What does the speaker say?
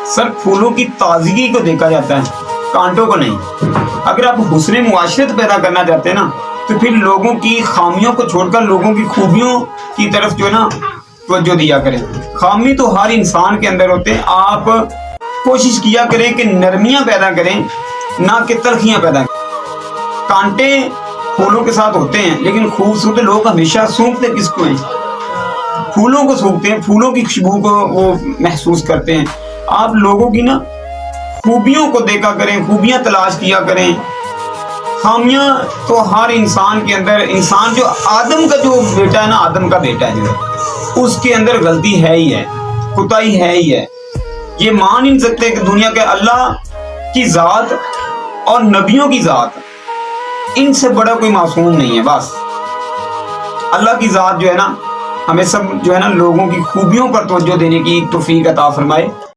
Sir फूलों की ताजगी को देखा जाता है, कांटों को नहीं। अगर आप हुस्न मुआशरत पैदा करना चाहते हैं ना, तो फिर लोगों की खामियों को छोड़कर लोगों की खूबियों की तरफ जो है ना तवज्जो दिया करें। खामी तो हर इंसान के अंदर होते हैं। आप कोशिश किया करें कि नरमियां पैदा करें, ना कि तलखियां पैदा करें। कांटे फूलों के साथ होते हैं, लेकिन खूबसूरत लोग हमेशा सूंघते किसको हैं? फूलों को सूंघते हैं, फूलों की खुशबू को वो महसूस करते हैं। आप लोगों की ना खूबियों को देखा करें, खूबियां तलाश किया करें। खामियां तो हर इंसान के अंदर, इंसान जो आदम का जो बेटा है ना, आदम का बेटा है, उसके अंदर गलती है ही है, कुताही है ही है। ये मान ही नहीं सकते कि दुनिया के अल्लाह की जात और नबियों की जात, इनसे बड़ा कोई मासूम नहीं है। बस अल्लाह की जात जो है ना, हमें सब जो है ना लोगों की खूबियों पर तवज्जो देने की तौफीक अता फरमाए।